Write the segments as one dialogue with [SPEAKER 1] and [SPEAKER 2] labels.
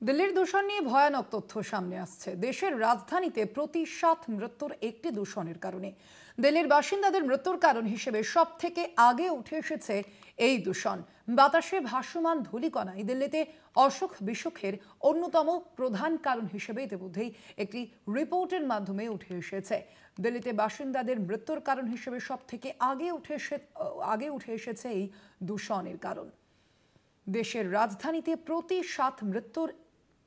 [SPEAKER 1] দিল্লির দূষণ নিয়ে ভয়ানক তথ্য সামনে আসছে। দেশের রাজধানীতে প্রতি 7 মৃত্যুর একটি দূষণের কারণে। দিল্লির বাসিন্দাদের মৃত্যুর কারণ হিসেবে সব থেকে আগে উঠে এসেছে এই দূষণ। বাতাসে ভাসমান ধূলিকণাই দিল্লিতে অসুখ বিসুখের অন্যতম প্রধান কারণ হিসেবে ইতিমধ্যেই একটি রিপোর্টের মাধ্যমে উঠে এসেছে। দিল্লিতে বাসিন্দাদের মৃত্যুর কারণ হিসেবে সব থেকে আগে উঠে এসেছে এই দূষণের কারণ। দেশের রাজধানীতে প্রতি 7 মৃত্যুর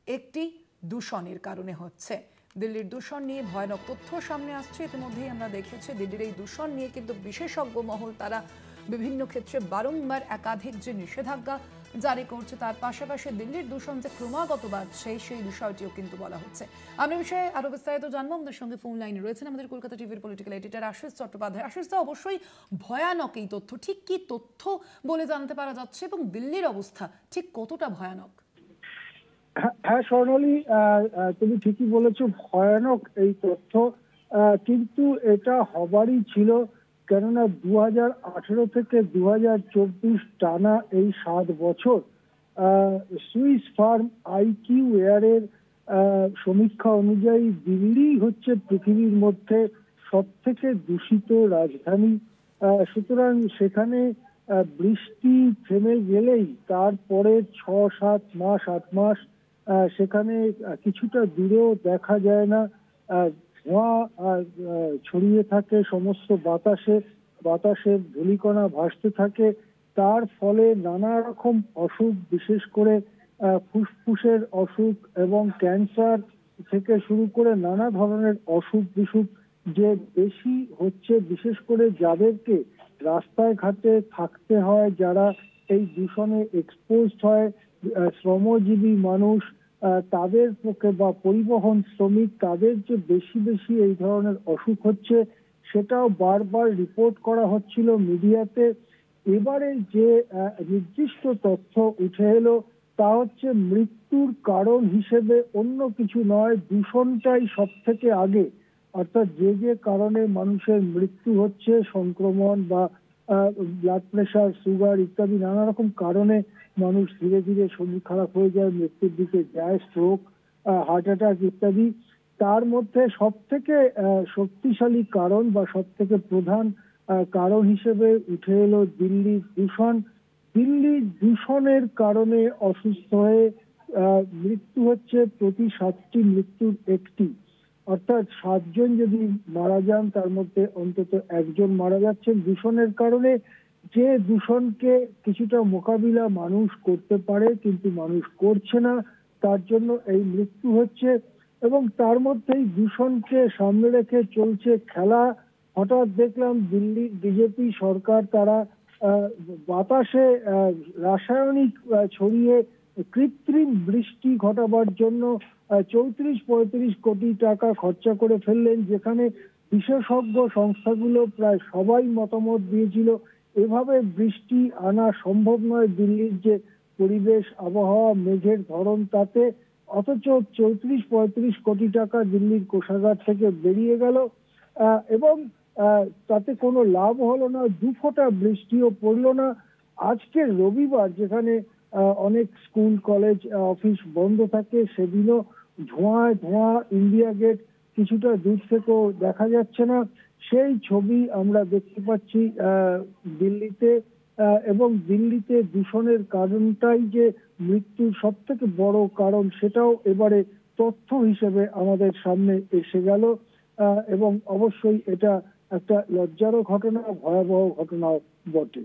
[SPEAKER 1] একটি দূষণের কারণে হচ্ছে। দিল্লির দূষণ নিয়ে ভয়ানক তথ্য সামনে আসছে। ইতিমধ্যেই আমরা দেখেছি দিল্লির এই দূষণ নিয়ে কিন্তু বিশেষজ্ঞ মহল তারা বিভিন্ন ক্ষেত্রে বারংবার একাধিক যে নিষেধাজ্ঞা জারি করছে, তার পাশাপাশি দিল্লির দূষণ যে ক্রমাগত বাড়ছে সেই বিষয়টিও কিন্তু বলা হচ্ছে। আমরা বিষয়ে আরো বিস্তারিত জানবো। আমাদের সঙ্গে ফোন লাইনে রয়েছেন আমাদের কলকাতা টিভির পলিটিক্যাল এডিটর আশিস চট্টোপাধ্যায়। আশিস দা, অবশ্যই ভয়ানক এই তথ্য, ঠিক কি তথ্য বলে জানতে পারা যাচ্ছে এবং দিল্লির অবস্থা ঠিক কতটা ভয়ানক?
[SPEAKER 2] হ্যাঁ স্বর্ণালী, তুমি ঠিকই বলেছো, ভয়ানক এই তথ্য। কিন্তু এটা হবারই ছিল, কেননা 2018 থেকে 2024 টানা এই 7 বছর সুইস ফার্ম আইকিউ এয়ারের সমীক্ষা অনুযায়ী দিল্লি হচ্ছে পৃথিবীর মধ্যে সব থেকে দূষিত রাজধানী। সুতরাং সেখানে বৃষ্টি থেমে গেলেই তারপরে 6-7 মাস 8 মাস সেখানে কিছুটা দূরেও দেখা যায় না, ধোঁয়া ছড়িয়ে থাকে সমস্ত বাতাসের ধূলিকণা ভাসতে থাকে। তার ফলে নানা রকম অসুখ, বিশেষ করে ফুসফুসের অসুখ এবং ক্যান্সার থেকে শুরু করে নানা ধরনের অসুখ বিসুখ যে বেশি হচ্ছে, বিশেষ করে যাদেরকে রাস্তায় ঘাটে থাকতে হয়, যারা এই দূষণে এক্সপোজড হয়, শ্রমজীবী মানুষ, তাদের পক্ষে বা পরিবহন শ্রমিক, তাদের যে বেশি এই ধরনের অসুখ হচ্ছে সেটাও বারবার রিপোর্ট করা হচ্ছিল মিডিয়াতে। এবারে যে নির্দিষ্ট তথ্য উঠে এলো তা হচ্ছে মৃত্যুর কারণ হিসেবে অন্য কিছু নয়, দূষণটাই সব থেকে আগে। অর্থাৎ যে কারণে মানুষের মৃত্যু হচ্ছে, সংক্রমণ বা ব্লাড প্রেশার, সুগার ইত্যাদি নানা রকম কারণে মানুষ ধীরে ধীরে শরীর খারাপ হয়ে যায়, মৃত্যুর দিকে যায়, স্ট্রোক, হার্ট অ্যাটাক ইত্যাদি। তার মধ্যে সব থেকে শক্তিশালী কারণ বা সব থেকে প্রধান কারণ হিসেবে উঠে এলো দিল্লির দূষণ। দিল্লির দূষণের কারণে অসুস্থ হয়ে মৃত্যু হচ্ছে প্রতি 7টি মৃত্যুর একটি। অর্থাৎ 7 জন যদি মারা যান তার মধ্যে অন্তত একজন মারা যাচ্ছেন দূষণের কারণে। যে দূষণকে কিছুটা মোকাবিলা মানুষ করতে পারে কিন্তু মানুষ করছে না, তার জন্য এই মৃত্যু হচ্ছে। এবং তার মধ্যেই দূষণকে সামনে রেখে চলছে খেলা। হঠাৎ দেখলাম দিল্লির বিজেপি সরকার তারা বাতাসে রাসায়নিক ছড়িয়ে কৃত্রিম বৃষ্টি ঘটাবার জন্য 34-35 কোটি টাকা খরচা করে ফেললেন, যেখানে বিশেষজ্ঞ সংস্থাগুলো প্রায় সবাই মতামত দিয়েছিল এভাবে বৃষ্টি আনা সম্ভব নয় দিল্লির যে পরিবেশ, আবহাওয়া, মেঘের ধরন তাতে। অথচ 34-35 কোটি টাকা দিল্লির কোষাগার থেকে বেরিয়ে গেল এবং তাতে কোনো লাভ হলো না, 2 ফোঁটা বৃষ্টিও পড়লো না। আজকে রবিবার, যেখানে অনেক স্কুল, কলেজ, অফিস বন্ধ থাকে, সেদিনও ধোঁয়া ইন্ডিয়া গেট কিছুটা দূর থেকেও দেখা যাচ্ছে না। সেই ছবি আমরা দেখতে পাচ্ছি দিল্লিতে। এবং দিল্লিতে দূষণের কারণটাই যে মৃত্যুর সব থেকে বড় কারণ, সেটাও এবারে তথ্য হিসেবে আমাদের সামনে এসে গেল। এবং অবশ্যই এটা একটা লজ্জারও ঘটনা, ভয়াবহ ঘটনাও বটে।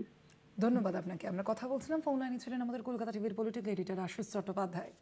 [SPEAKER 1] ধন্যবাদ আপনাকে। আমরা কথা বলছিলাম, ফোন লাইনে ছিলেন আমাদের কলকাতা টিভির পলিটিক্যাল এডিটর আশিস চট্টোপাধ্যায়।